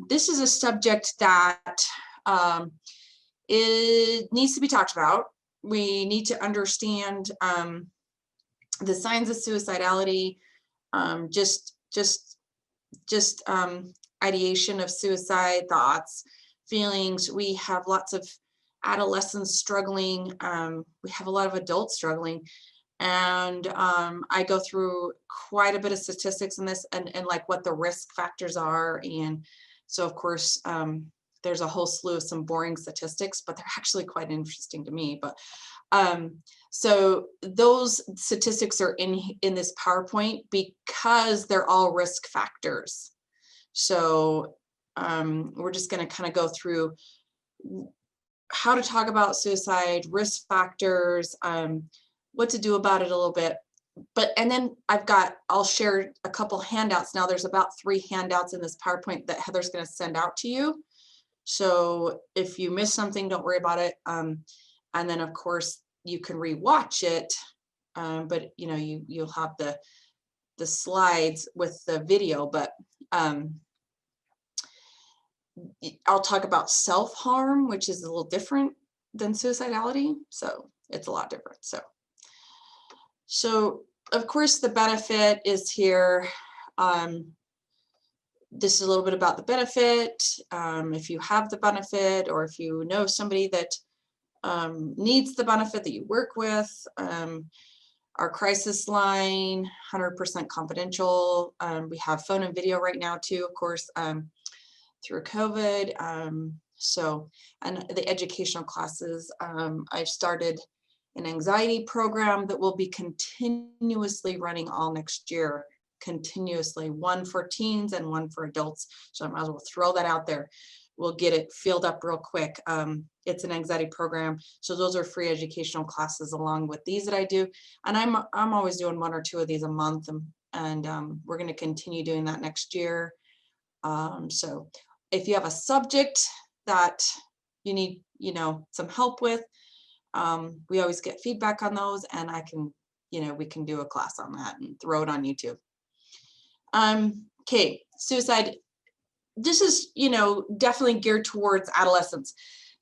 This is a subject that it needs to be talked about. We need to understand the signs of suicidality, ideation of suicide, thoughts, feelings. We have lots of adolescents struggling. We have a lot of adults struggling. And I go through quite a bit of statistics in this and like what the risk factors are. And so, of course, there's a whole slew of some boring statistics, but they're actually quite interesting to me. But so those statistics are in this PowerPoint because they're all risk factors. So we're just going to kind of go through how to talk about suicide, risk factors, what to do about it a little bit. And then I'll share a couple handouts. Now there's about 3 handouts in this PowerPoint that Heather's going to send out to you. So if you miss something, don't worry about it. And then of course you can rewatch it, but you know, you'll have the slides with the video, but I'll talk about self-harm, which is a little different than suicidality. So it's a lot different. So of course the benefit is here. This is a little bit about the benefit. If you have the benefit, or if you know somebody that needs the benefit that you work with, our crisis line, 100% confidential. We have phone and video right now too, of course, through COVID. And the educational classes, I've started an anxiety program that will be continuously running all next year, continuously, one for teens and one for adults. So I might as well throw that out there. We'll get it filled up real quick. It's an anxiety program. So those are free educational classes along with these that I do. And I'm always doing 1 or 2 of these a month, and we're going to continue doing that next year. So if you have a subject that you need, you know, some help with, we always get feedback on those, and I can, you know, we can do a class on that and throw it on YouTube. Okay, suicide. This is, you know, definitely geared towards adolescents.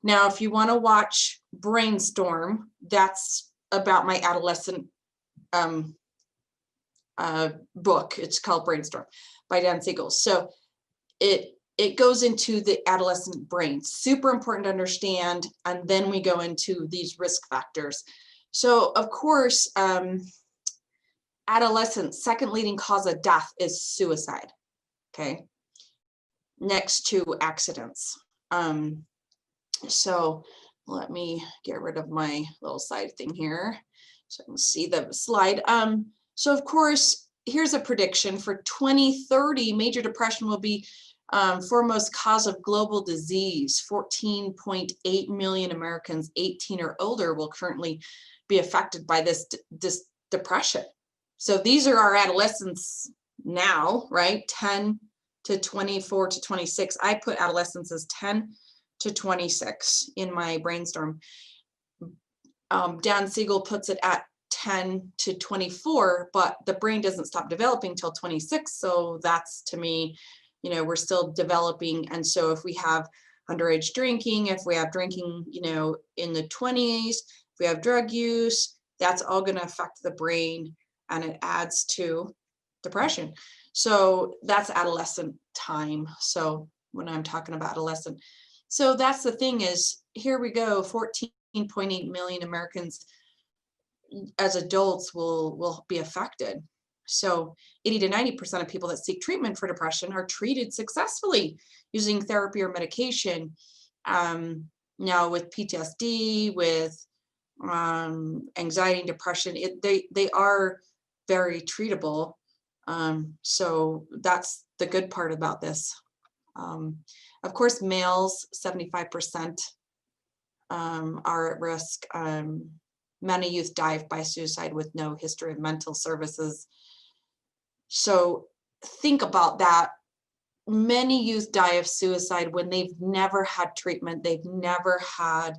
Now, if you want to watch Brainstorm, that's about my adolescent book. It's called Brainstorm by Dan Siegel. So it goes into the adolescent brain. Super important to understand. And then we go into these risk factors. So of course, adolescents, second leading cause of death is suicide. Okay. Next to accidents. So let me get rid of my little side thing here so I can see the slide. So of course, here's a prediction for 2030, major depression will be foremost cause of global disease. 14.8 million Americans 18 or older will currently be affected by this depression. So these are our adolescents now, right? 10 to 24 to 26. I put adolescents as 10 to 26 in my Brainstorm. Dan Siegel puts it at 10 to 24, but the brain doesn't stop developing till 26. So that's, to me, you know, we're still developing. And so if we have underage drinking, if we have drinking, you know, in the 20s, if we have drug use, that's all going to affect the brain, and it adds to depression. So that's adolescent time. So when I'm talking about adolescent, so that's the thing is, here we go, 14.8 million Americans as adults will be affected. So 80 to 90% of people that seek treatment for depression are treated successfully using therapy or medication. Now with PTSD, with anxiety and depression, they are very treatable. So that's the good part about this. Of course, males, 75% are at risk. Many youth die by suicide with no history of mental services. So think about that. Many youth die of suicide when they've never had treatment. They've never had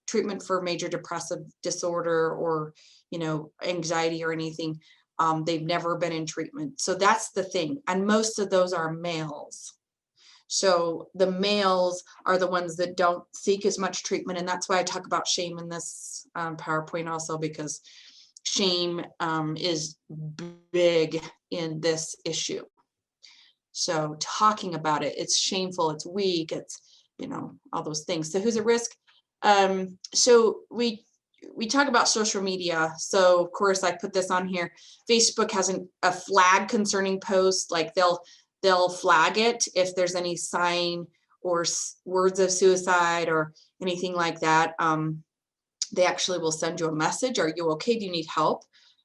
treatment for major depressive disorder or, you know, anxiety or anything. They've never been in treatment. So that's the thing. And most of those are males. So the males are the ones that don't seek as much treatment. And that's why I talk about shame in this PowerPoint also, because shame is big in this issue. So talking about it, it's shameful, it's weak, it's, all those things. So who's at risk? So we talk about social media. So of course I put this on here. Facebook has a flag concerning posts, like they'll flag it if there's any sign or words of suicide or anything like that. They actually will send you a message. Are you okay? Do you need help?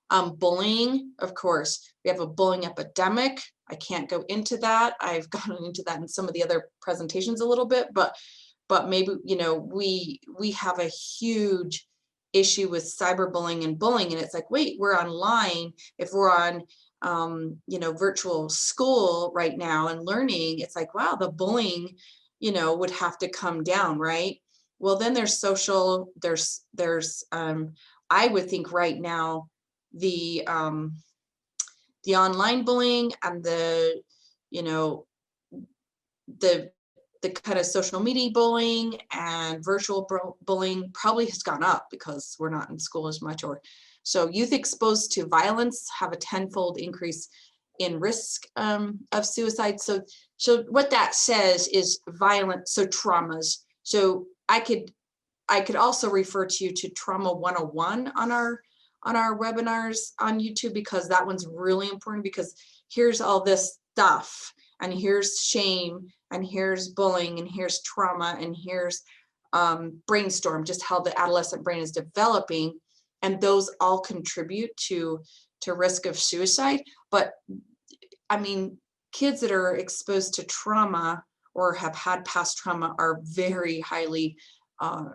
Bullying, of course, we have a bullying epidemic. I can't go into that. I've gone into that in some of the other presentations a little bit, but maybe, we have a huge issue with cyberbullying and bullying. And it's like, wait, we're online. If we're on, virtual school right now and learning, it's like, wow, the bullying, would have to come down, right? Well, then there's social, there's I would think right now, the online bullying and the kind of social media bullying and virtual bullying probably has gone up because we're not in school as much. Or so youth exposed to violence have a 10-fold increase in risk of suicide. So what that says is violent, so traumas. So I could also refer to you to Trauma 101 on our webinars on YouTube, because that one's really important, because here's all this stuff, and here's shame, and here's bullying, and here's trauma, and here's brainstorm, just how the adolescent brain is developing, and those all contribute to risk of suicide. But I mean, kids that are exposed to trauma or have had past trauma are very highly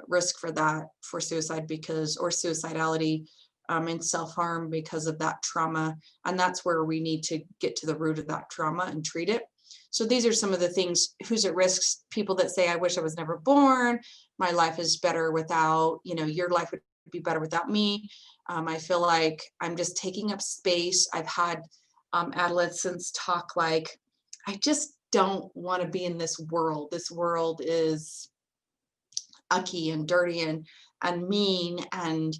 risk for suicide, or suicidality and self-harm because of that trauma. And that's where we need to get to the root of that trauma and treat it. So these are some of the things. Who's at risk? People that say, I wish I was never born. My life is better without, your life would be better without me. I feel like I'm just taking up space. I've had adolescents talk like, I just don't want to be in this world. This world is ucky and dirty and mean and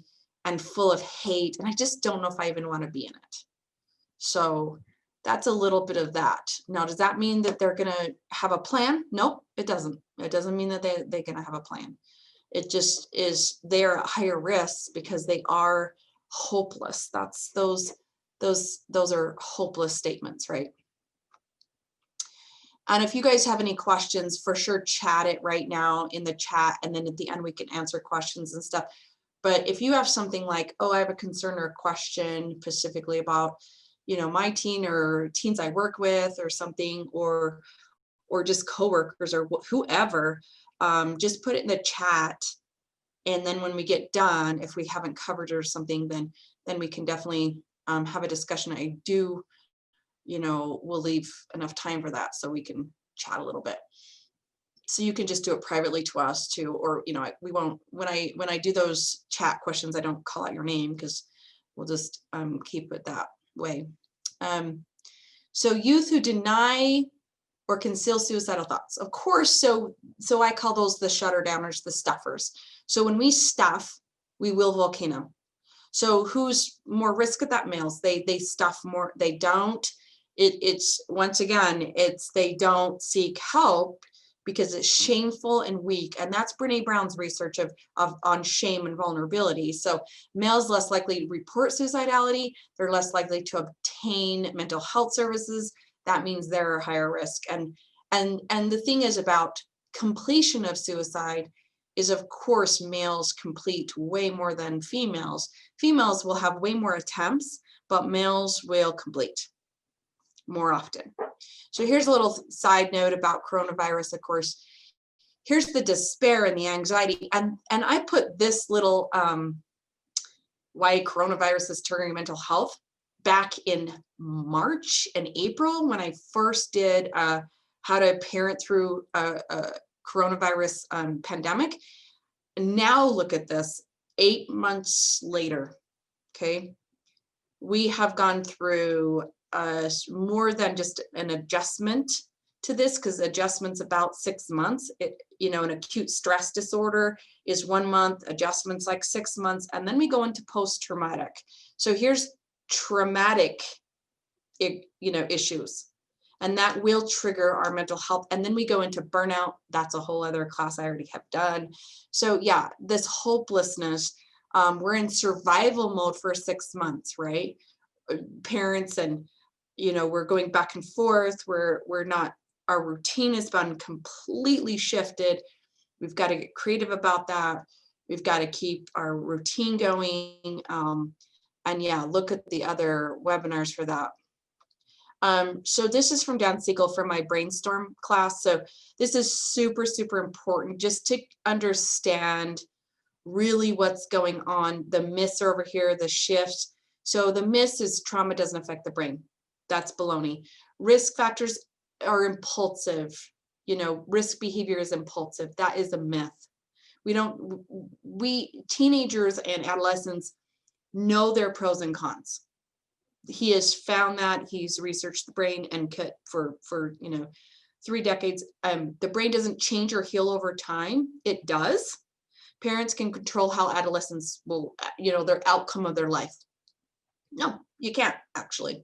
full of hate, and I just don't know if I even want to be in it. So that's a little bit of that. Now, does that mean that they're going to have a plan? Nope, it doesn't. It doesn't mean that they're going to have a plan. It just is they're at higher risk because they are hopeless. That's those are hopeless statements, right? And if you guys have any questions, for sure, chat it right now in the chat, and then at the end we can answer questions and stuff. But if you have something like, oh, I have a concern or a question specifically about, my teen or teens I work with or something, or just coworkers or whoever, just put it in the chat. And then when we get done, if we haven't covered it or something, then we can definitely have a discussion. I do, we'll leave enough time for that so we can chat a little bit. So you can just do it privately to us too, or we won't. When I do those chat questions, I don't call out your name because we'll just keep it that way. So youth who deny or conceal suicidal thoughts, of course. So I call those the shutter downers, the stuffers. So when we stuff, we will volcano. So who's more risk at that? Males. They stuff more. They don't. It's once again, they don't seek help because it's shameful and weak. And that's Brene Brown's research on shame and vulnerability. So males less likely to report suicidality. They're less likely to obtain mental health services. That means they're a higher risk. And the thing is about completion of suicide is, of course, males complete way more than females. Females will have way more attempts, but males will complete more often. So here's a little side note about coronavirus. Of course, here's the despair and the anxiety. And I put this little why coronavirus is triggering mental health back in March and April when I first did how to parent through a coronavirus pandemic. Now look at this, 8 months later, okay? We have gone through more than just an adjustment to this because adjustment's about 6 months. An acute stress disorder is 1 month, adjustment's like 6 months, and then we go into post-traumatic. So here's traumatic, issues, and that will trigger our mental health. And then we go into burnout. That's a whole other class I already have done. So yeah, this hopelessness, we're in survival mode for 6 months, right? Parents and, we're going back and forth. We're not, our routine has been completely shifted. We've got to get creative about that. We've got to keep our routine going. And yeah, look at the other webinars for that. So this is from Dan Siegel from my brainstorm class. So this is super, super important just to understand really what's going on. The myths are over here, the shifts. So the myth is trauma doesn't affect the brain. That's baloney. Risk factors are impulsive. Risk behavior is impulsive. That is a myth. We teenagers and adolescents know their pros and cons. He has found that. He's researched the brain and for 3 decades. The brain doesn't change or heal over time. It does. Parents can control how adolescents will, their outcome of their life. No, you can't actually.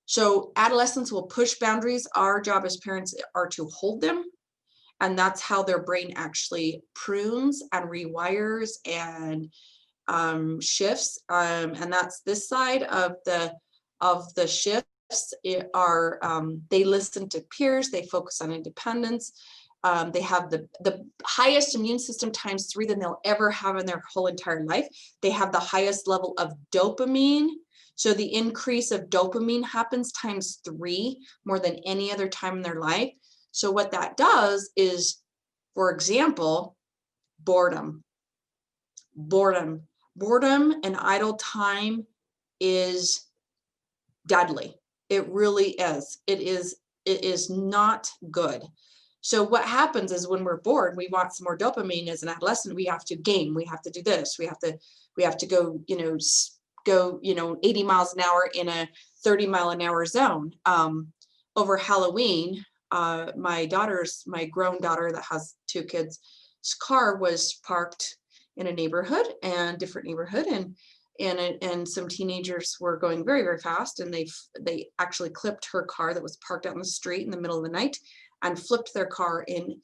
So adolescents will push boundaries. Our job as parents are to hold them. And that's how their brain actually prunes and rewires and shifts. And that's this side of the shifts they listen to peers, they focus on independence. They have the highest immune system times 3 than they'll ever have in their whole entire life. They have the highest level of dopamine. So the increase of dopamine happens times 3 more than any other time in their life. So what that does is, for example, boredom and idle time is deadly. It really is. It is not good. So what happens is when we're bored, we want some more dopamine. As an adolescent, we have to game. We have to do this. We have to go, 80 miles an hour in a 30-mile-an-hour zone. Over Halloween, my grown daughter that has 2 kids' car was parked in a neighborhood, and different neighborhood, and some teenagers were going very, very fast, and they actually clipped her car that was parked out in the street in the middle of the night and flipped their car in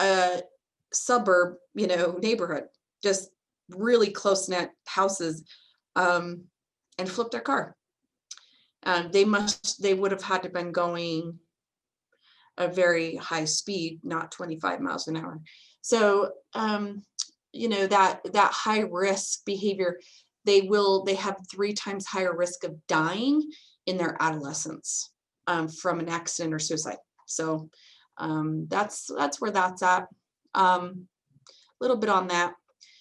a suburb, neighborhood, just really close-knit houses, and flipped their car. They would have had to been going a very high speed, not 25 miles an hour. So, that high risk behavior, they have 3 times higher risk of dying in their adolescence from an accident or suicide. So that's where that's at. A little bit on that.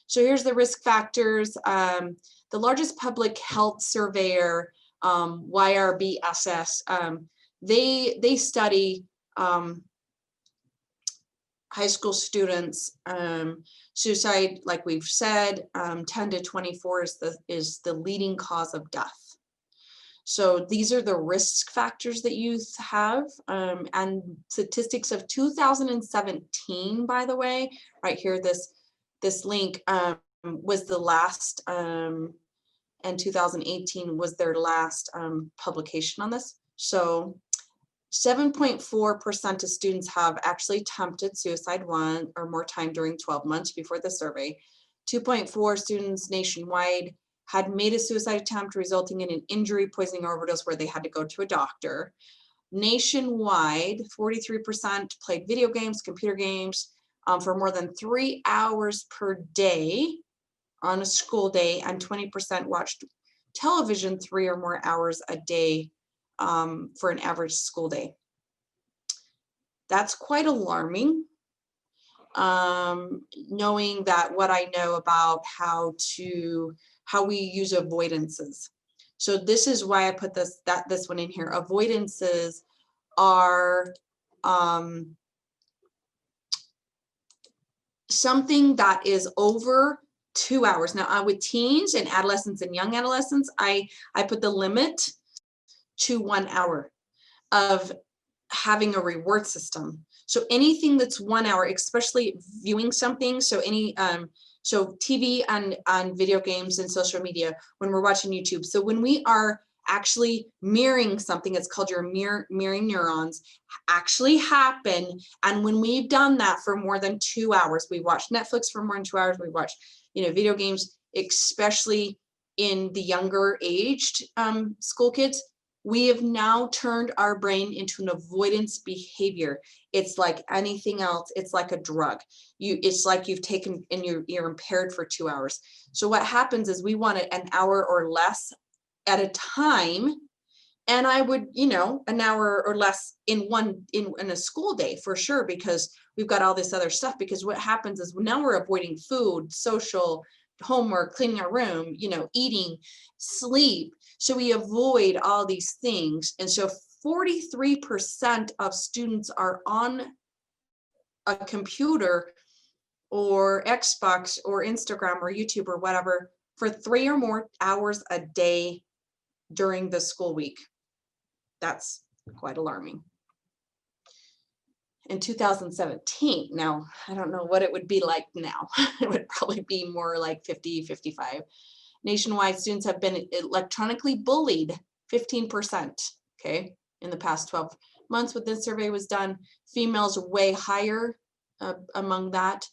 So here's the risk factors. The largest public health surveyor, YRBSS, they study high school students. Suicide, like we've said, 10 to 24 is the leading cause of death. So these are the risk factors that youth have, and statistics of 2017, by the way, right here, this link was the last, and 2018 was their last publication on this. So 7.4% of students have actually attempted suicide 1 or more time during 12 months before the survey. 2.4 students nationwide had made a suicide attempt resulting in an injury, poisoning, or overdose where they had to go to a doctor. Nationwide, 43% played video games, computer games, for more than 3 hours per day on a school day, and 20% watched television 3 or more hours a day for an average school day. That's quite alarming, knowing that what I know about how we use avoidances. So this is why I put this one in here. Avoidances are something that is over 2 hours. Now with teens and adolescents and young adolescents, I put the limit to 1 hour of having a reward system. So anything that's 1 hour, especially viewing something, so any so TV and video games and social media, when we're watching YouTube. So when we are actually mirroring something, it's called your mirroring neurons, actually happen. And when we've done that for more than 2 hours, we watch Netflix for more than 2 hours, we watch, you know, video games, especially in the younger aged school kids, we have now turned our brain into an avoidance behavior. It's like anything else. It's like a drug. It's like you've taken and you're impaired for 2 hours. So what happens is we want it an hour or less at a time. And I would, you know, an hour or less in a school day for sure, because we've got all this other stuff. Because what happens is now we're avoiding food, social, homework, cleaning our room, you know, eating, sleep. So we avoid all these things. And so 43% of students are on a computer or Xbox or Instagram or YouTube or whatever for 3 or more hours a day during the school week. That's quite alarming. In 2017, now I don't know what it would be like now. It would probably be more like 50, 55. Nationwide, students have been electronically bullied 15%, okay, in the past 12 months when this survey was done. Females way higher among that.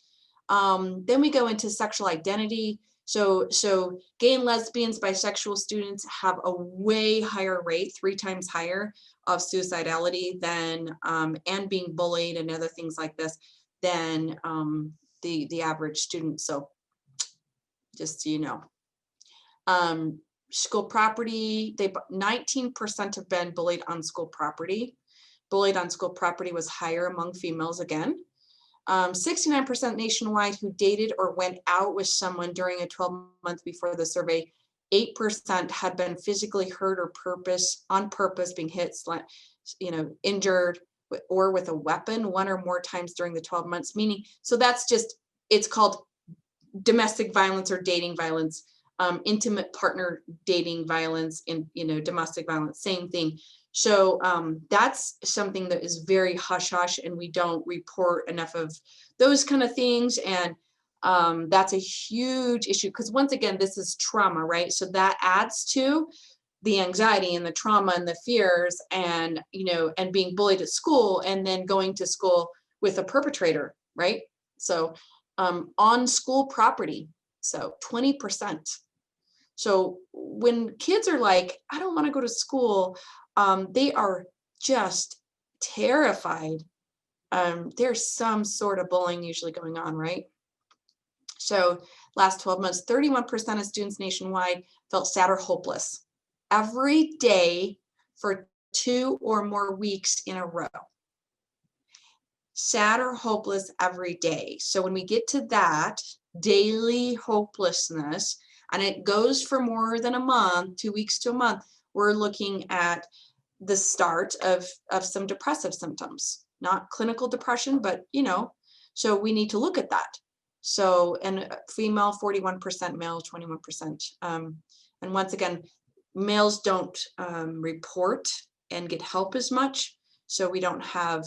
Then we go into sexual identity. So gay and lesbians, bisexual students have a way higher rate, 3 times higher, of suicidality than and being bullied and other things like this than the average student. So just so you know. School property, 19% have been bullied on school property. Bullied on school property was higher among females again. 69% nationwide who dated or went out with someone during a 12-month before the survey. 8% had been physically hurt or on purpose, being hit, you know, injured, or with a weapon 1 or more times during the 12 months. Meaning, so that's just, it's called domestic violence or dating violence. Intimate partner dating violence, in, you know, domestic violence, same thing. So that's something that is very hush hush, and we don't report enough of those kind of things. And that's a huge issue, because once again, this is trauma, right? So that adds to the anxiety and the trauma and the fears, and, you know, and being bullied at school, and then going to school with a perpetrator, right? So on school property, so 20%. So when kids are like, I don't want to go to school, they are just terrified. There's some sort of bullying usually going on, right? So last 12 months, 31% of students nationwide felt sad or hopeless every day for 2 or more weeks in a row. Sad or hopeless every day. So when we get to that daily hopelessness, and it goes for more than a month, 2 weeks to a month, we're looking at the start of some depressive symptoms, not clinical depression, but, you know, so we need to look at that. So, and female 41%, male 21%. And once again, males don't report and get help as much. So we don't have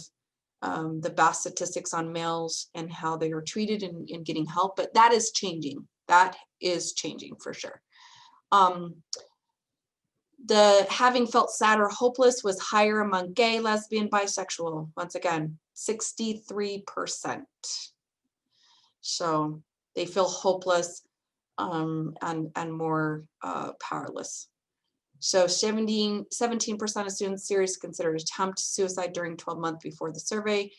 the best statistics on males and how they are treated and getting help, but that is changing. That is changing for sure. The having felt sad or hopeless was higher among gay, lesbian, bisexual. Once again, 63%. So they feel hopeless and more powerless. So 17% of students seriously considered attempt suicide during 12 months before the survey.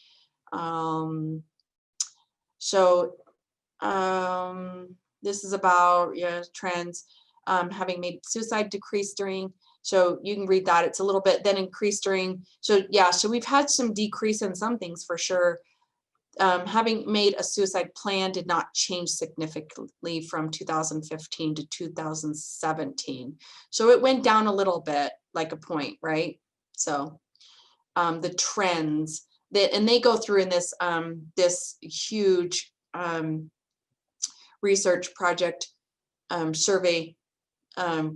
This is about trends, having made suicide decrease during, so you can read that, it's a little bit, then increase during, so yeah, so we've had some decrease in some things for sure. Having made a suicide plan did not change significantly from 2015 to 2017. So it went down a little bit, like a point, right? So the trends that, and they go through in this, this huge research project survey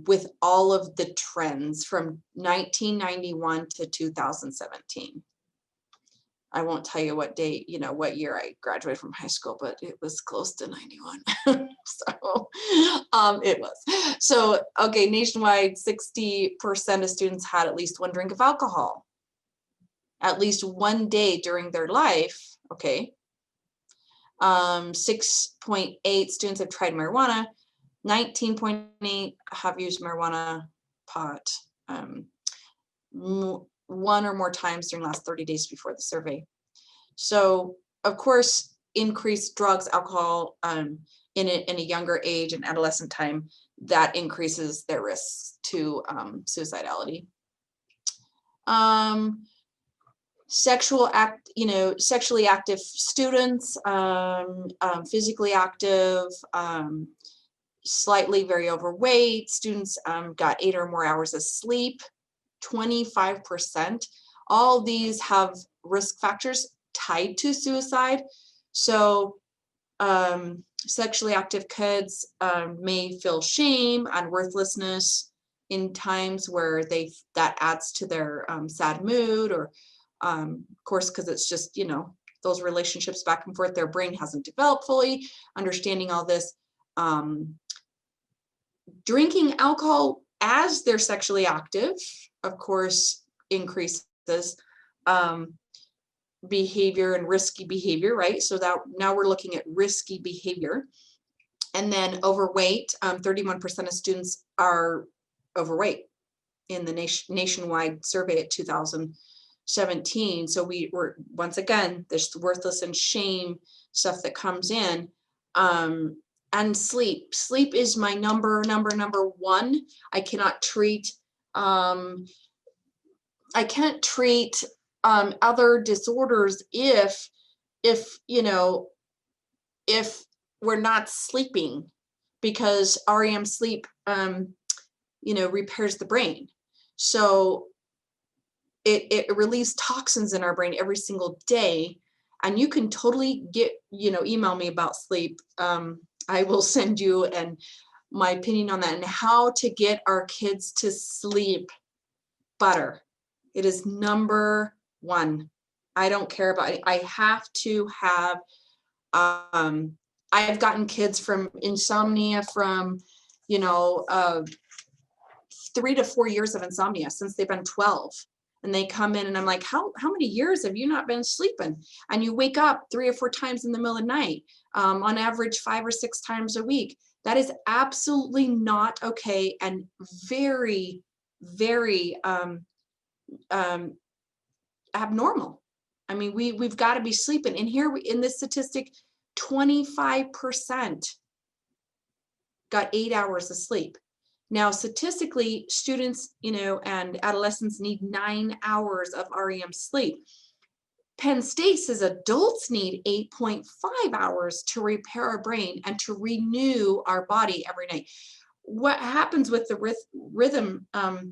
with all of the trends from 1991 to 2017. I won't tell you what date, what year I graduated from high school, but it was close to 91. So it was. So, okay, nationwide, 60% of students had at least one drink of alcohol, at least one day during their life. Okay. 6.8 students have tried marijuana. 19.8 have used marijuana, pot, one or more times during the last 30 days before the survey. So, of course, increased drugs, alcohol in a younger age and adolescent time, that increases their risks to suicidality. Sexually active students, physically active, slightly very overweight students got 8 or more hours of sleep, 25%. All these have risk factors tied to suicide. So sexually active kids may feel shame and worthlessness in times where that adds to their sad mood, or of course, because it's just, those relationships back and forth, their brain hasn't developed fully, understanding all this. Drinking alcohol as they're sexually active, of course, increases behavior and risky behavior, right? So that now we're looking at risky behavior. And then overweight, 31% of students are overweight in the nationwide survey at 2017. So we were, once again, there's worthless and shame stuff that comes in. And sleep is my number one. I cannot treat other disorders if we're not sleeping, because REM sleep repairs the brain. So it relieves toxins in our brain every single day. And you can totally email me about sleep. I will send you my opinion on that and how to get our kids to sleep better. It is number one. I don't care about it. I have to have, I've gotten kids from insomnia from, 3 to 4 years of insomnia since they've been 12. And they come in and I'm like, how many years have you not been sleeping? And you wake up 3 or 4 times in the middle of the night, on average 5 or 6 times a week. That is absolutely not okay, and very, very abnormal. I mean, we've got to be sleeping. And here in this statistic, 25% got 8 hours of sleep. Now, statistically, students, and adolescents need 9 hours of REM sleep. Penn State says adults need 8.5 hours to repair our brain and to renew our body every night. What happens with the rhythm, I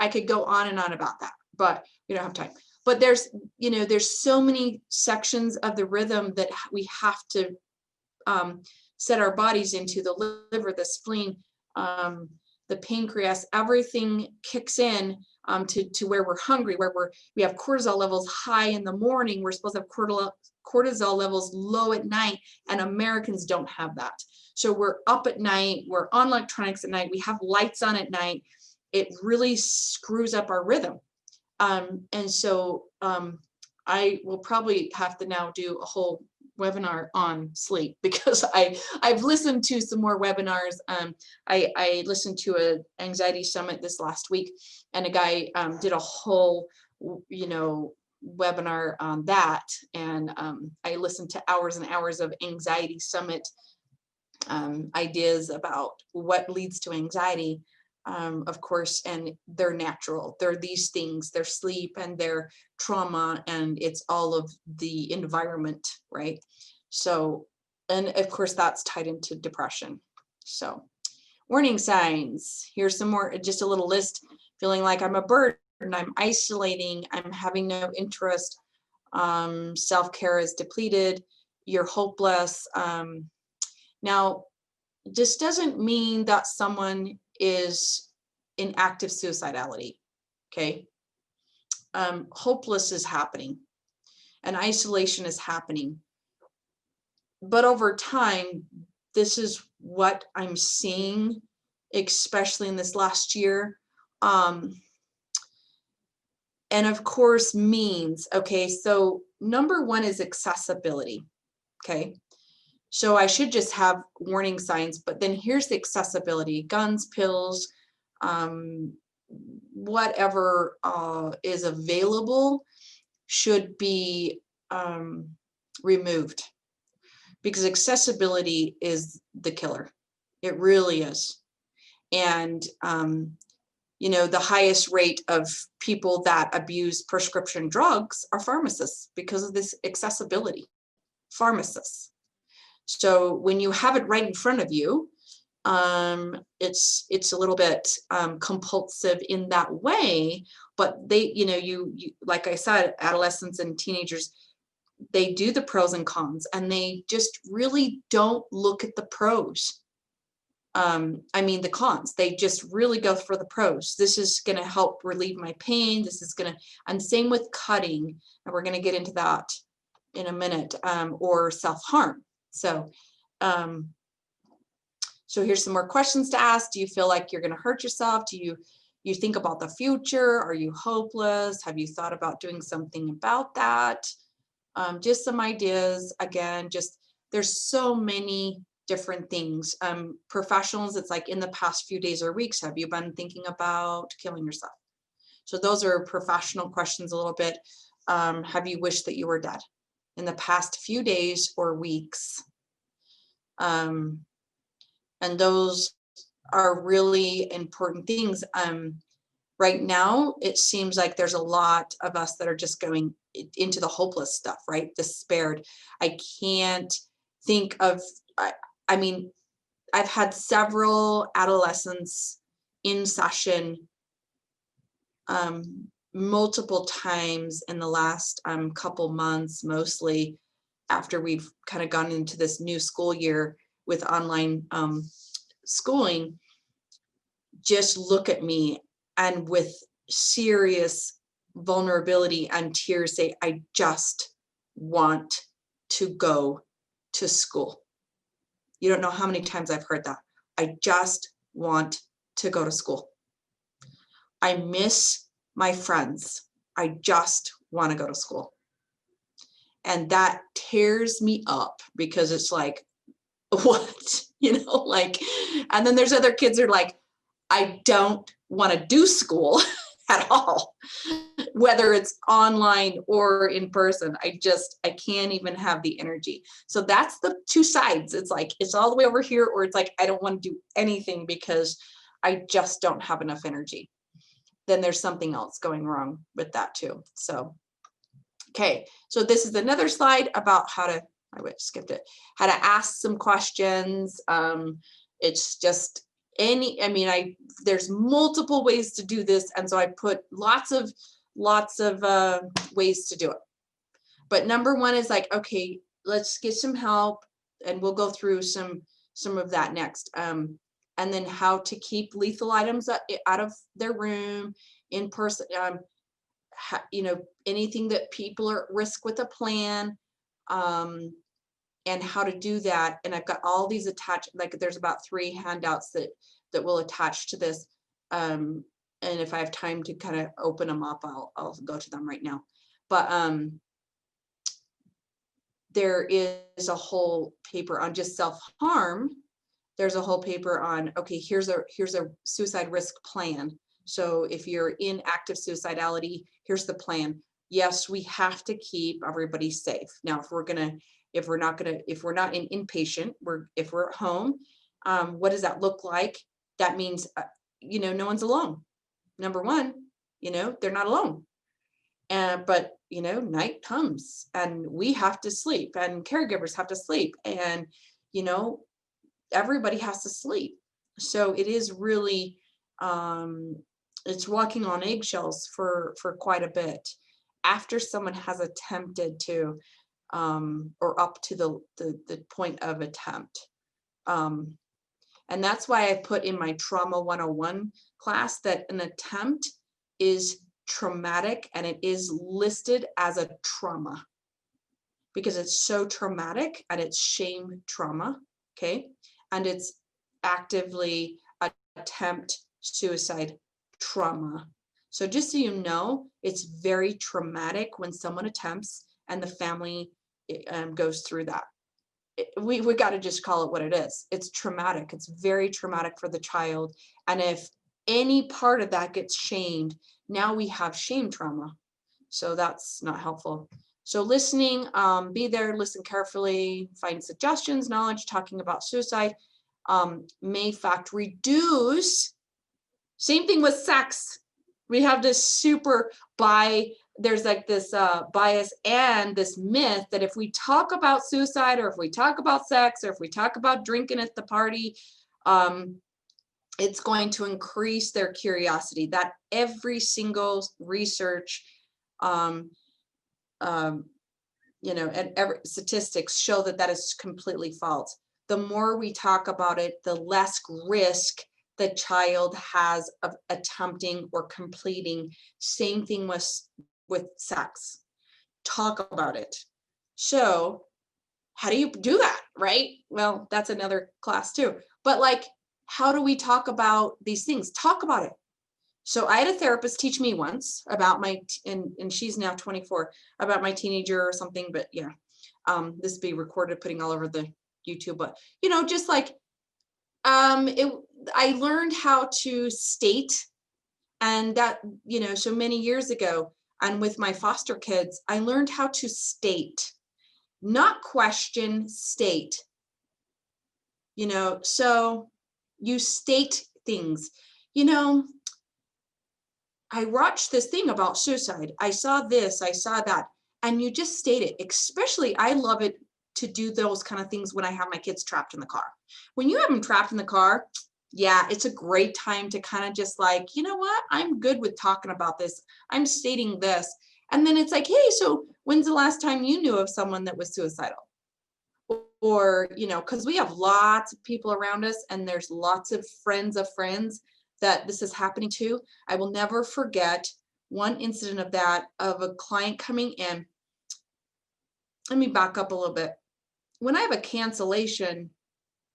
could go on and on about that, but we don't have time. But there's so many sections of the rhythm that we have to set our bodies into: the liver, the spleen, the pancreas. Everything kicks in to where we're hungry, where we have cortisol levels high in the morning. We're supposed to have cortisol levels low at night, and Americans don't have that. So we're up at night, we're on electronics at night, we have lights on at night. It really screws up our rhythm. And so I will probably have to now do a whole webinar on sleep, because I've listened to some more webinars. I listened to an anxiety summit this last week, and a guy did a whole webinar on that, and I listened to hours and hours of anxiety summit ideas about what leads to anxiety, of course, and they're natural. They're these things, their sleep and their trauma, and it's all of the environment, right? So, and of course that's tied into depression. So, warning signs. Here's some more, just a little list. Feeling like I'm a burden, I'm isolating, I'm having no interest, self-care is depleted, you're hopeless. Now, this doesn't mean that someone is in active suicidality, okay? Hopeless is happening and isolation is happening. But over time, this is what I'm seeing, especially in this last year. And of course, means, okay, so number one is accessibility, okay? So I should just have warning signs, but then here's the accessibility: guns, pills, whatever is available should be removed, because accessibility is the killer. It really is. And you know, the highest rate of people that abuse prescription drugs are pharmacists because of this accessibility. Pharmacists. So when you have it right in front of you, it's a little bit compulsive in that way. But they, you know, you like I said, adolescents and teenagers, they do the pros and cons, and they just really don't look at the pros. I mean, the cons, they just really go for the pros. This is going to help relieve my pain. This is going to, and same with cutting. And we're going to get into that in a minute, or self-harm. So, so here's some more questions to ask. Do you feel like you're going to hurt yourself? Do you think about the future? Are you hopeless? Have you thought about doing something about that? Just some ideas. Again, just there's so many different things. Professionals, it's like, in the past few days or weeks, have you been thinking about killing yourself? So those are professional questions a little bit. Have you wished that you were dead in the past few days or weeks? And those are really important things. Right now, it seems like there's a lot of us that are just going into the hopeless stuff, right? Despaired. I can't think of, I mean, I've had several adolescents in session multiple times in the last couple months, mostly after we've kind of gone into this new school year with online schooling. Just look at me and with serious vulnerability and tears say, I just want to go to school. You don't know how many times I've heard that. I just want to go to school. I miss my friends. I just want to go to school. And that tears me up, because it's like, what? You know, like, and then there's other kids that are like, I don't want to do school at all, whether it's online or in person. I can't even have the energy. So that's the two sides. It's like, it's all the way over here, or it's like, I don't want to do anything because I just don't have enough energy. Then there's something else going wrong with that too. So, okay. So this is another slide about how to, skipped it, how to ask some questions. It's just there's multiple ways to do this. And so I put lots of ways to do it. But number one is like, okay, let's get some help, and we'll go through some of that next. And then how to keep lethal items out of their room, in person, you know, anything that people are at risk with a plan, and how to do that. And I've got all these attached, like there's about 3 handouts that will attach to this. And if I have time to kind of open them up, I'll go to them right now. But there is a whole paper on just self-harm. There's a whole paper on, okay, here's a suicide risk plan. So if you're in active suicidality, here's the plan. Yes, we have to keep everybody safe. Now, if we're not in inpatient, if we're at home, what does that look like? That means, you know, no one's alone. Number one, you know, they're not alone. But, you know, night comes and we have to sleep, and caregivers have to sleep, and, you know, everybody has to sleep. So it is really, it's walking on eggshells for quite a bit after someone has attempted to, or up to the point of attempt. And that's why I put in my Trauma 101 class that an attempt is traumatic, and it is listed as a trauma because it's so traumatic, and it's shame trauma, okay? And it's actively attempt suicide trauma. So just so you know, it's very traumatic when someone attempts and the family goes through that. We got to just call it what it is. It's traumatic. It's very traumatic for the child. And if any part of that gets shamed, now we have shame trauma. So that's not helpful. So listening, be there, listen carefully, find suggestions, knowledge, talking about suicide, may in fact reduce. Same thing with sex. We have this super there's like this bias and this myth that if we talk about suicide, or if we talk about sex, or if we talk about drinking at the party, it's going to increase their curiosity. That every single research, and every statistics show that that is completely false. The more we talk about it, the less risk the child has of attempting or completing. Same thing with sex. Talk about it. So how do you do that, right? Well, that's another class too. But like, how do we talk about these things? Talk about it. So I had a therapist teach me once about and she's now 24, about my teenager or something, but yeah, this be recorded, putting all over the YouTube, but just like, I learned how to state, and that, so many years ago, and with my foster kids, I learned how to state, not question, state, so you state things, I watched this thing about suicide. I saw this, I saw that, and you just state it. Especially, I love it to do those kind of things when I have my kids trapped in the car. When you have them trapped in the car, yeah, it's a great time to kind of just like, you know what? I'm good with talking about this. I'm stating this. And then it's like, hey, so when's the last time you knew of someone that was suicidal? Or, because we have lots of people around us, and there's lots of friends that this is happening to. I will never forget one incident of a client coming in. Let me back up a little bit. When I have a cancellation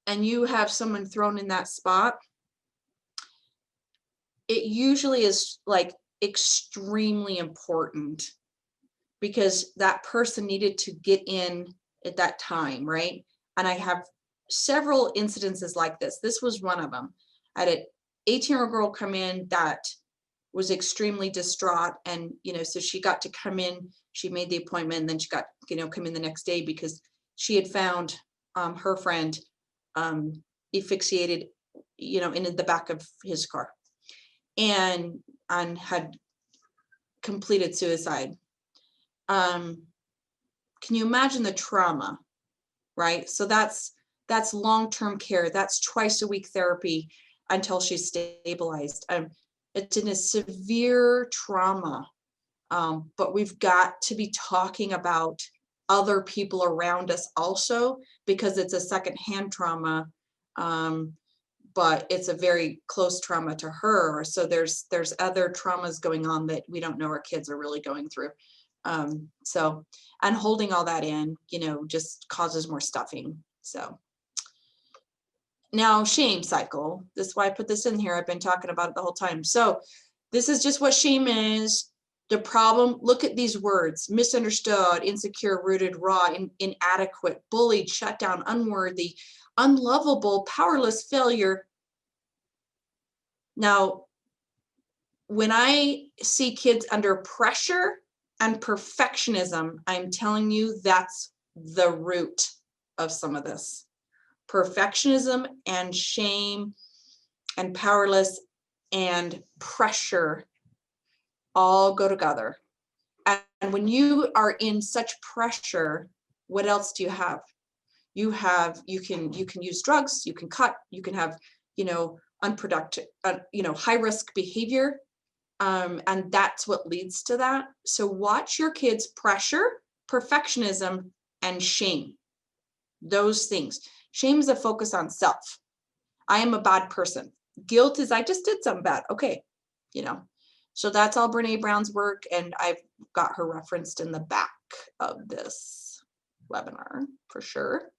and you have someone thrown in that spot, it usually is like extremely important, because that person needed to get in at that time, right? And I have several incidences like this. This was one of them. I had an 18-year-old girl come in that was extremely distraught, and so she got to come in. She made the appointment, and then she got come in the next day because she had found her friend asphyxiated in the back of his car, and had completed suicide. Can you imagine the trauma, right? So that's long-term care. That's twice a week therapy until she's stabilized. It's in a severe trauma, but we've got to be talking about other people around us also, because it's a secondhand trauma, but it's a very close trauma to her. So there's other traumas going on that we don't know our kids are really going through. And holding all that in, just causes more stuffing. So now, shame cycle. This is why I put this in here. I've been talking about it the whole time. So this is just what shame is. The problem, look at these words: misunderstood, insecure, rooted, raw, inadequate, bullied, shut down, unworthy, unlovable, powerless, failure. Now, when I see kids under pressure and perfectionism, I'm telling you, that's the root of some of this. Perfectionism and shame and powerless and pressure all go together. And when you are in such pressure, what else do you have? You can use drugs, you can cut, you can have, unproductive, high risk behavior. And that's what leads to that. So watch your kids' pressure, perfectionism, and shame. Those things. Shame is a focus on self. I am a bad person. Guilt is I just did something bad. Okay, you know. So that's all Brene Brown's work, and I've got her referenced in the back of this webinar for sure.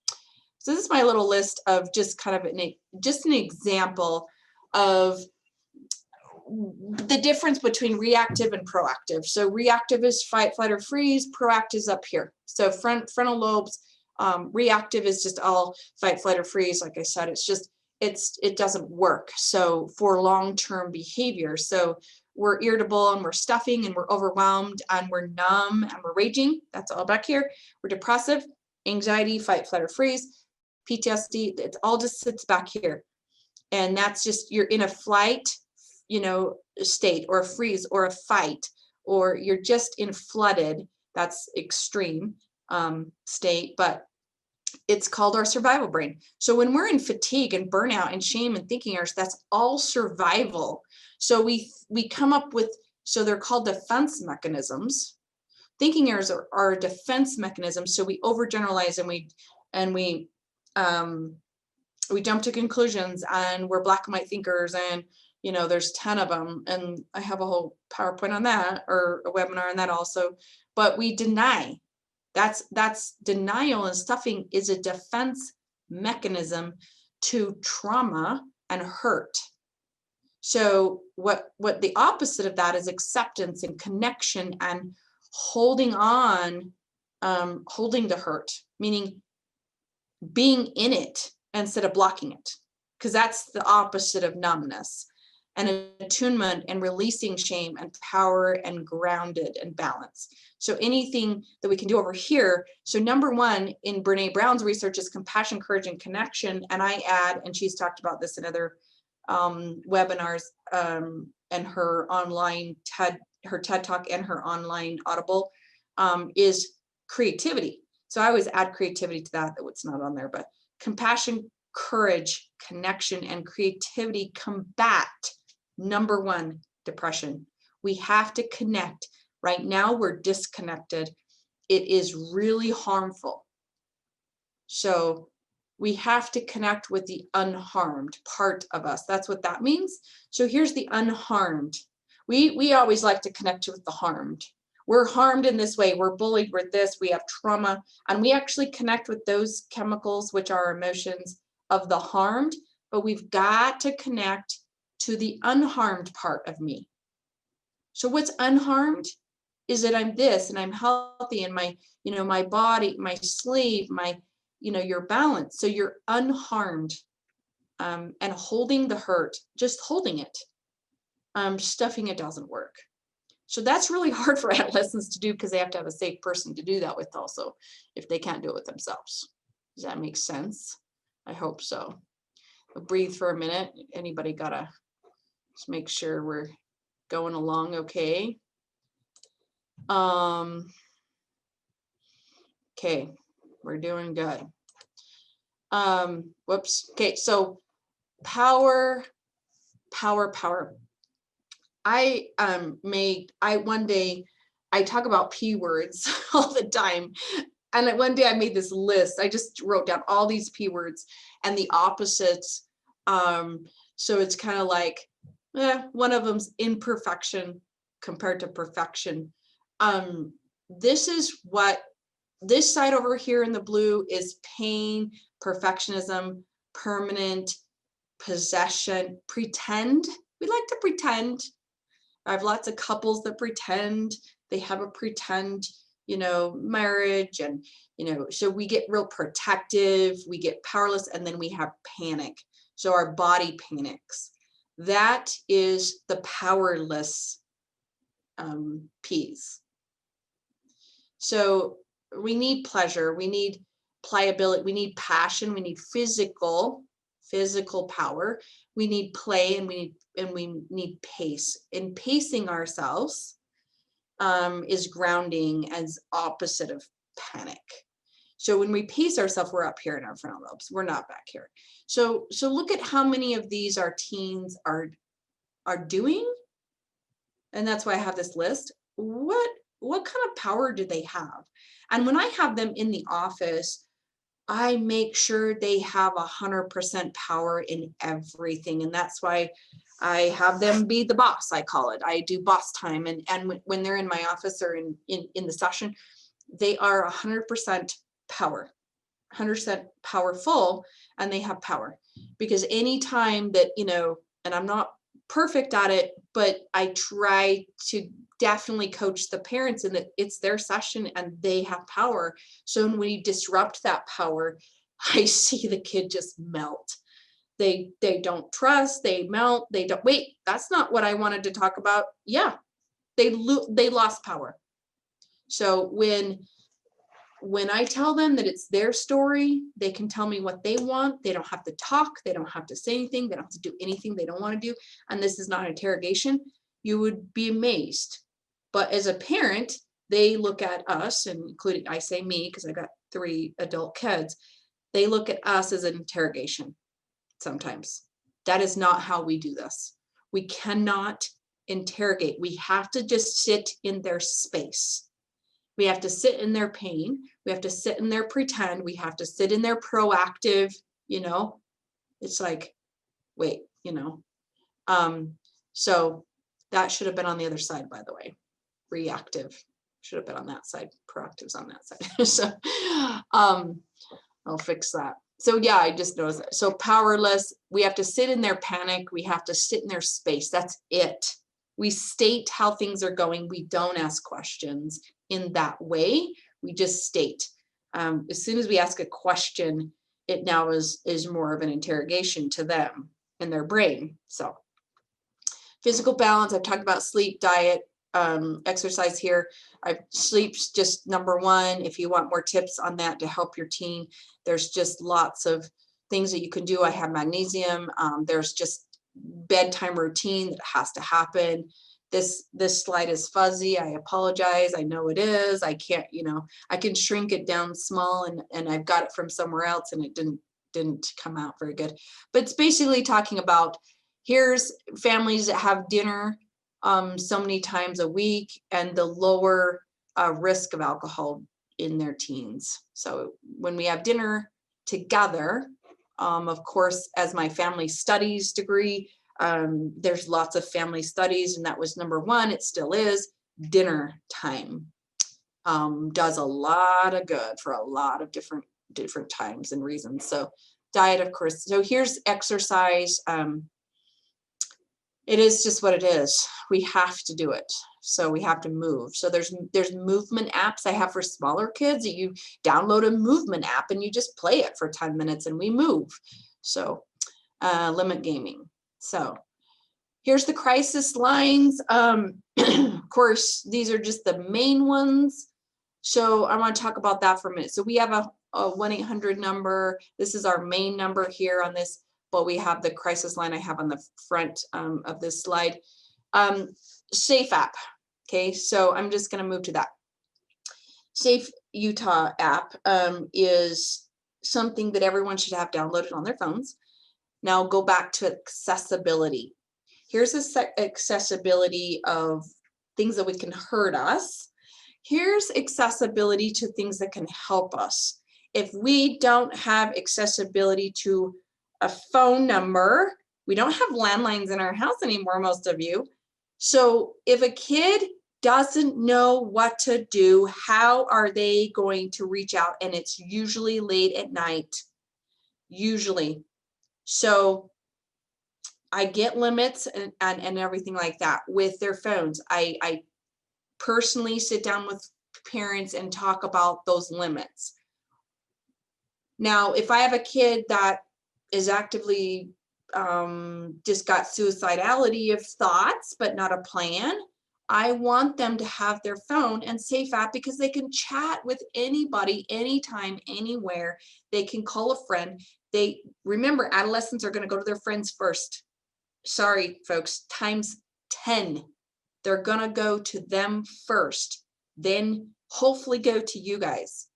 So this is my little list of just kind of an example of the difference between reactive and proactive. So reactive is fight, flight, or freeze. Proactive is up here. So frontal lobes. Reactive is just all fight, flight, or freeze. Like I said, it doesn't work. So for long-term behavior, so we're irritable and we're stuffing and we're overwhelmed and we're numb and we're raging. That's all back here. We're depressive, anxiety, fight, flight, or freeze, PTSD. It all just sits back here, and that's just you're in a flight, state, or a freeze, or a fight, or you're just in flooded. That's extreme state, but it's called our survival brain. So when we're in fatigue and burnout and shame and thinking errors, that's all survival. So we come up with, so they're called defense mechanisms. Thinking errors are a defense mechanism. So we overgeneralize and we jump to conclusions, and we're black and white thinkers, and there's 10 of them, and I have a whole PowerPoint on that, or a webinar on that also. But we deny. That's denial, and stuffing is a defense mechanism to trauma and hurt. So what the opposite of that is acceptance and connection and holding on, holding the hurt, meaning being in it instead of blocking it, because that's the opposite of numbness. And attunement and releasing shame and power and grounded and balance. So anything that we can do over here. So number one in Brene Brown's research is compassion, courage, and connection. And I add, and she's talked about this in other webinars and her online TED Talk and her online Audible, is creativity. So I always add creativity to that, though it's not on there, but compassion, courage, connection, and creativity combat, number one, depression. We have to connect. Right now, we're disconnected. It is really harmful. So we have to connect with the unharmed part of us. That's what that means. So here's the unharmed. We always like to connect with the harmed. We're harmed in this way. We're bullied. We're this. We have trauma. And we actually connect with those chemicals, which are emotions of the harmed. But we've got to connect to the unharmed part of me. So what's unharmed is that I'm this, and I'm healthy, and my, my body, my sleep, my, your balance. So you're unharmed, and holding the hurt, just holding it. Stuffing it doesn't work. So that's really hard for adolescents to do, because they have to have a safe person to do that with also, if they can't do it with themselves. Does that make sense? I hope so. We'll breathe for a minute. Anybody gotta just make sure we're going along okay. Okay, we're doing good. Whoops. Okay, so power. One day I talk about P words all the time. And one day I made this list. I just wrote down all these P words and the opposites. So it's kind of like, one of them's imperfection compared to perfection. This is what this side over here in the blue is: pain, perfectionism, permanent, possession, pretend. We like to pretend. I have lots of couples that pretend they have a pretend, marriage, and, so we get real protective, we get powerless, and then we have panic. So our body panics. That is the powerless P's. So we need pleasure, we need pliability, we need passion, we need physical power, we need play, and we need pace. And pacing ourselves is grounding, as opposite of panic. So when we pace ourselves, we're up here in our frontal lobes. We're not back here. So look at how many of these our teens are doing. And that's why I have this list. What kind of power do they have? And when I have them in the office, I make sure they have 100% power in everything. And that's why I have them be the boss, I call it. I do boss time. And when they're in my office or in the session, they are 100% power, 100% powerful, and they have power. Because anytime that, and I'm not perfect at it, but I try to definitely coach the parents in that it's their session and they have power. So when we disrupt that power, I see the kid just melt. They don't trust, they melt, they don't, wait, that's not what I wanted to talk about. Yeah, they lost power. So when I tell them that it's their story, they can tell me what they want. They don't have to talk. They don't have to say anything. They don't have to do anything they don't want to do. And this is not an interrogation. You would be amazed. But as a parent, they look at us, and including, I say me, because I got 3 adult kids, they look at us as an interrogation sometimes. That is not how we do this. We cannot interrogate. We have to just sit in their space. We have to sit in their pain. We have to sit in their pretend. We have to sit in their proactive, it's like, wait, so that should have been on the other side, by the way. Reactive should have been on that side. Proactive's on that side. So I'll fix that. So yeah, I just noticed that. So powerless, we have to sit in their panic. We have to sit in their space. That's it. We state how things are going. We don't ask questions in that way. We just state. As soon as we ask a question, it now is more of an interrogation to them and their brain. So physical balance, I've talked about sleep, diet, exercise here. Sleep's just number 1. If you want more tips on that to help your teen, there's just lots of things that you can do. I have magnesium. There's just bedtime routine that has to happen. This slide is fuzzy. I apologize. I know it is. I can't, I can shrink it down small, and I've got it from somewhere else, and it didn't come out very good. But it's basically talking about, here's families that have dinner so many times a week, and the lower risk of alcohol in their teens. So when we have dinner together, of course, as my family studies degree, there's lots of family studies, and that was number 1. It still is. Dinner time does a lot of good for a lot of different times and reasons. So diet, of course. So here's exercise. It is just what it is. We have to do it. So we have to move. So there's movement apps I have for smaller kids. You download a movement app and you just play it for 10 minutes and we move. So limit gaming. So here's the crisis lines. Of course, these are just the main ones. So I want to talk about that for a minute. So we have a 1-800 number. This is our main number here on this, but we have the crisis line I have on the front of this slide. Safe app. Okay, so I'm just going to move to that. Safe Utah app is something that everyone should have downloaded on their phones. Now go back to accessibility. Here's accessibility of things that we can hurt us. Here's accessibility to things that can help us. If we don't have accessibility to a phone number, we don't have landlines in our house anymore, most of you. So if a kid doesn't know what to do, how are they going to reach out? And it's usually late at night, usually. So I get limits and everything like that with their phones. I personally sit down with parents and talk about those limits. Now, if I have a kid that is actively just got suicidality of thoughts, but not a plan, I want them to have their phone and safe app because they can chat with anybody, anytime, anywhere. They can call a friend. Remember, adolescents are going to go to their friends first. Sorry, folks, times 10. They're going to go to them first, then hopefully go to you guys,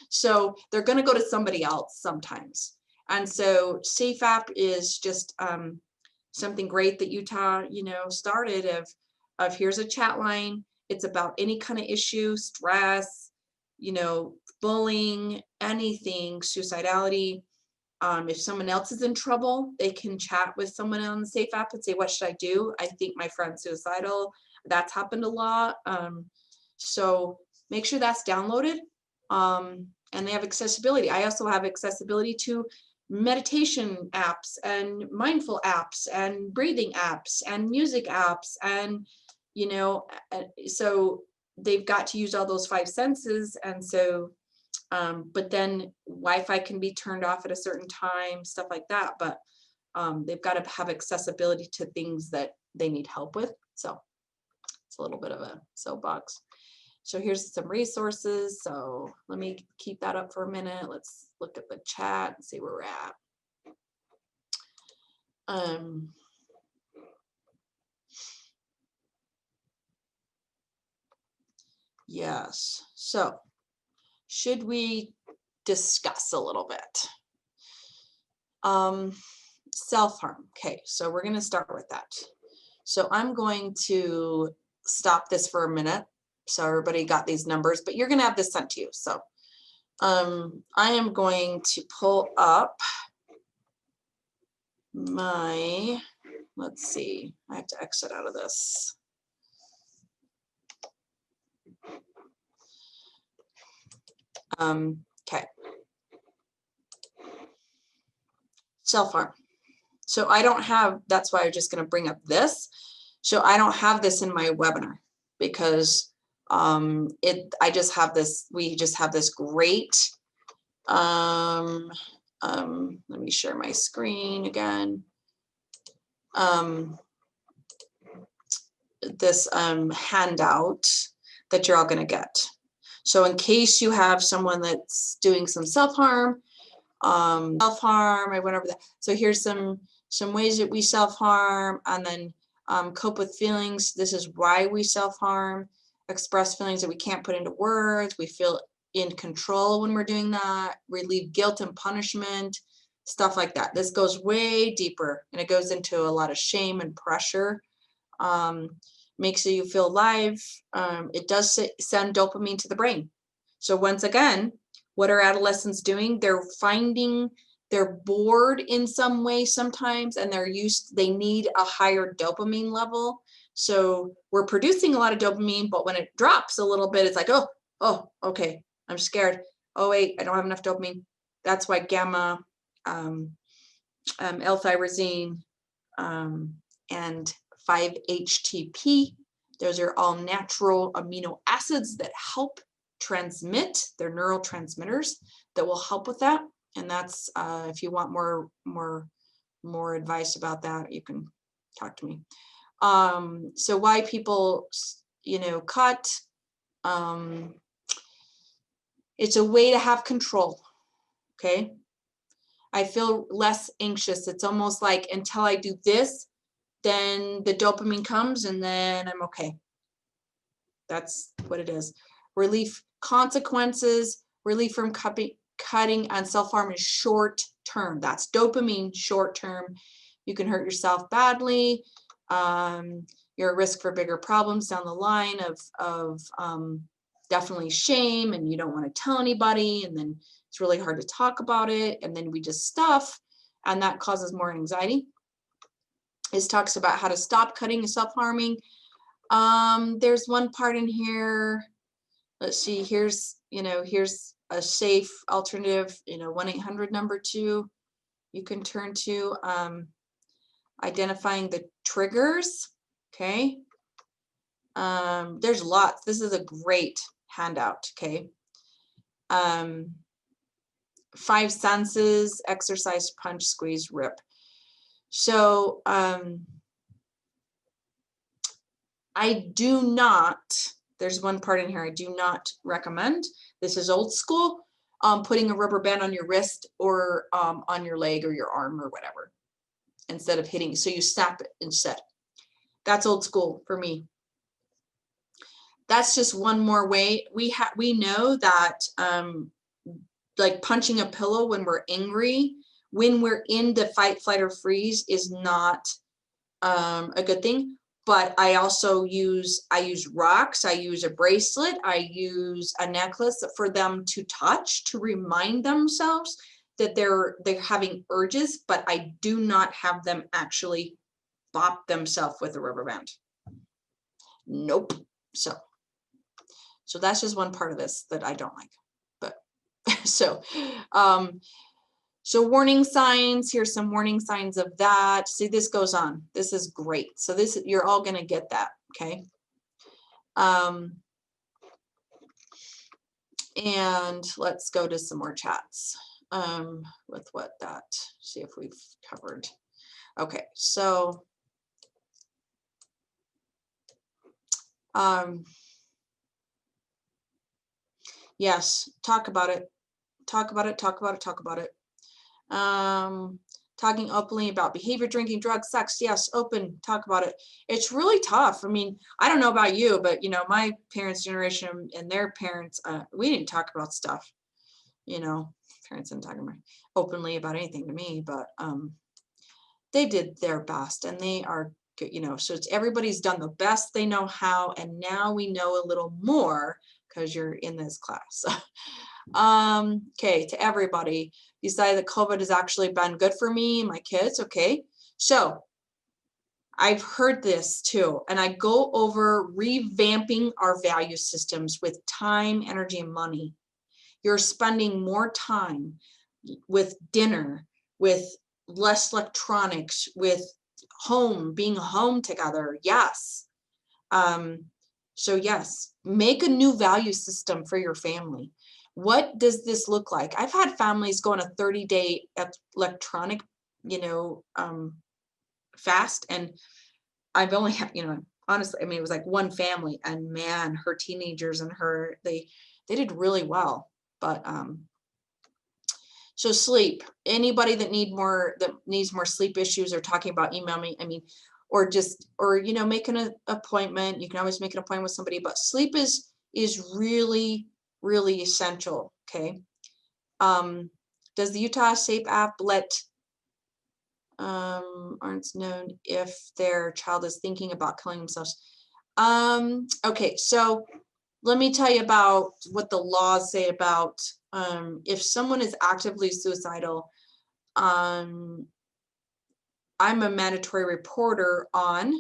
so they're going to go to somebody else sometimes. And so safe app is just something great that Utah, started of here's a chat line. It's about any kind of issue, stress, you know, bullying, anything, suicidality. If someone else is in trouble, they can chat with someone on the Safe app and say, what should I do? I think my friend's suicidal. That's happened a lot. So make sure that's downloaded. And they have accessibility. I also have accessibility to meditation apps and mindful apps and breathing apps and music apps. And, you know, so they've got to use all those 5 senses. And so but then Wi-Fi can be turned off at a certain time, stuff like that. But they've got to have accessibility to things that they need help with. So it's a little bit of a soapbox. So here's some resources. So let me keep that up for a minute. Let's look at the chat and see where we're at. Yes. So should we discuss a little bit? Self-harm. Okay, so we're going to start with that. So I'm going to stop this for a minute. So everybody got these numbers, but you're going to have this sent to you. So I am going to pull up my, let's see, I have to exit out of this. Okay. Self-harm. So I don't have, that's why I'm just going to bring up this. So I don't have this in my webinar because I just have this, we just have this great, let me share my screen again. This handout that you're all going to get. So in case you have someone that's doing some self-harm, I went over that. So here's some ways that we self-harm, and then cope with feelings. This is why we self-harm. Express feelings that we can't put into words. We feel in control when we're doing that. Relieve guilt and punishment, stuff like that. This goes way deeper, and it goes into a lot of shame and pressure. Makes you feel alive. It does send dopamine to the brain. So once again, what are adolescents doing? They're bored in some way sometimes, and they need a higher dopamine level. So we're producing a lot of dopamine, but when it drops a little bit, it's like, oh, okay, I'm scared. Oh wait, I don't have enough dopamine. That's why gamma, L-tyrosine, and 5-HTP, those are all natural amino acids that help transmit. They're neurotransmitters that will help with that. And that's if you want more advice about that, you can talk to me. So why people, cut, it's a way to have control. Okay, I feel less anxious. It's almost like until I do this, then the dopamine comes, and then I'm okay. That's what it is. Relief consequences, relief from cutting, and self-harm is short term. That's dopamine short term. You can hurt yourself badly. You're at risk for bigger problems down the line of definitely shame, and you don't want to tell anybody, and then it's really hard to talk about it, and then we just stuff, and that causes more anxiety. This talks about how to stop cutting and self-harming. There's one part in here. Let's see, here's a safe alternative, 1-800 number 2 you can turn to. Identifying the triggers. Okay. There's lots. This is a great handout. Okay. 5 senses: exercise, punch, squeeze, rip. So I do not, there's one part in here I do not recommend. This is old school, putting a rubber band on your wrist or on your leg or your arm or whatever, instead of hitting. So you snap it instead. That's old school for me. That's just one more way. We know that like punching a pillow when we're angry, when we're in the fight, flight, or freeze, is not a good thing. but I also use rocks, I use a bracelet, I use a necklace for them to touch, to remind themselves that they're having urges, but I do not have them actually bop themselves with a rubber band. Nope. So that's just one part of this that I don't like. But so warning signs, here's some warning signs of that. See, this goes on. This is great. So this, you're all going to get that, okay? And let's go to some more chats with what that, see if we've covered. Okay, so yes, talk about it. Talk about it, talk about it, talk about it. Talking openly about behavior, drinking, drugs, sex. Yes, open, talk about it. It's really tough. I mean, I don't know about you, but you know, my parents' generation and their parents, we didn't talk about stuff. You know, parents didn't talk about openly about anything to me, but they did their best, and they are, you know, so it's everybody's done the best they know how, and now we know a little more because you're in this class. Okay, to everybody, decided that COVID has actually been good for me and my kids. Okay, so I've heard this too, and I go over revamping our value systems with time, energy, and money. You're spending more time with dinner, with less electronics, with home, being home together. Yes. So yes, make a new value system for your family. What does this look like? I've had families go on a 30-day electronic, you know, fast, and I've only had, you know, honestly, I mean, it was like one family, and man, her teenagers and her, they did really well. But so sleep, anybody that needs more sleep issues, or talking about, email me. I mean, or just, or, you know, make an appointment. You can always make an appointment with somebody, but sleep is really, really essential. Okay. Does the Utah Safe app let aren't known if their child is thinking about killing themselves? Okay, so let me tell you about what the laws say about if someone is actively suicidal. I'm a mandatory reporter on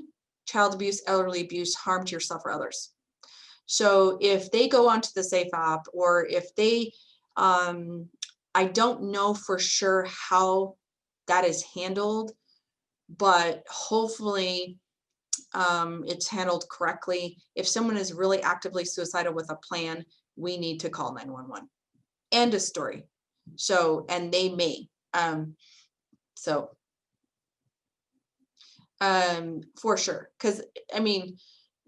child abuse, elderly abuse, harm to yourself or others. So if they go onto the Safe app, or if they, I don't know for sure how that is handled, but hopefully it's handled correctly. If someone is really actively suicidal with a plan, we need to call 911. End of story. So, and they may, for sure, because I mean,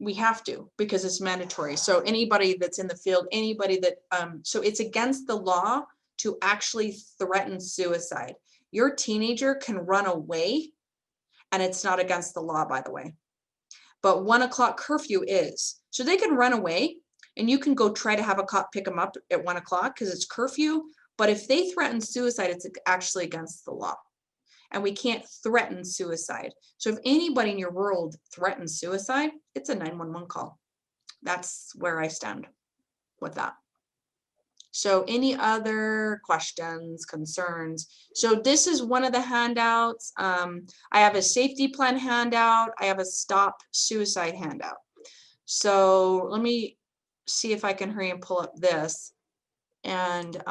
we have to, because it's mandatory. So anybody that's in the field, anybody that, so it's against the law to actually threaten suicide. Your teenager can run away, and it's not against the law, by the way. But 1 o'clock curfew is. So they can run away, and you can go try to have a cop pick them up at 1 o'clock because it's curfew. But if they threaten suicide, it's actually against the law. And we can't threaten suicide. So if anybody in your world threatens suicide, it's a 911 call. That's where I stand with that. So any other questions, concerns? So this is one of the handouts. I have a safety plan handout. I have a stop suicide handout. So let me see if I can hurry and pull up this and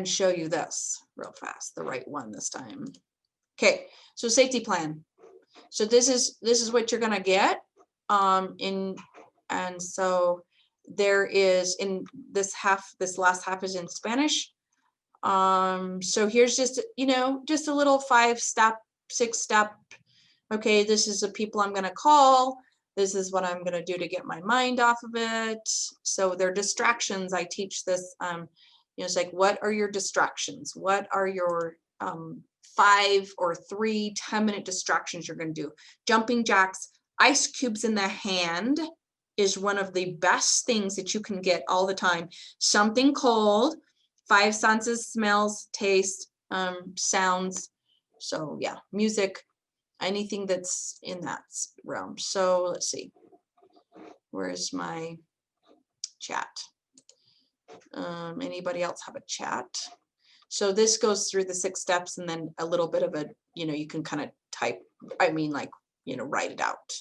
show you this real fast, the right one this time. Okay, so safety plan. So this is what you're gonna get. And so there is, in this last half is in Spanish. So here's just, you know, just a little 5-step, 6-step. Okay, this is the people I'm gonna call. This is what I'm gonna do to get my mind off of it. So they're distractions. I teach this, you know, it's like, what are your distractions? What are your 5 or 3 10-minute distractions you're gonna do? Jumping jacks, ice cubes in the hand is one of the best things that you can get all the time. Something cold, 5 senses, smells, taste, sounds. So yeah, music. anything that's in that realm. So let's see, where's my chat? Anybody else have a chat? So this goes through the 6 steps, and then a little bit of a, you can kind of type, write it out.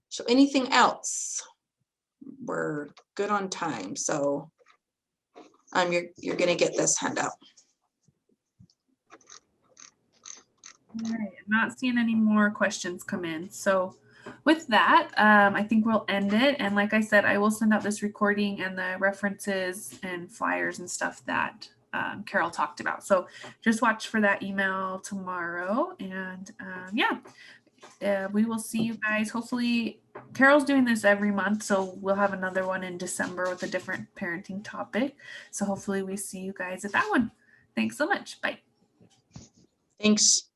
So anything else? We're good on time. So you're going to get this handout. All right, I'm not seeing any more questions come in. So with that, I think we'll end it. And like I said, I will send out this recording and the references and flyers and stuff that Carol talked about. So just watch for that email tomorrow. And we will see you guys. Hopefully, Carol's doing this every month, so we'll have another one in December with a different parenting topic. So hopefully we see you guys at that one. Thanks so much. Bye. Thanks.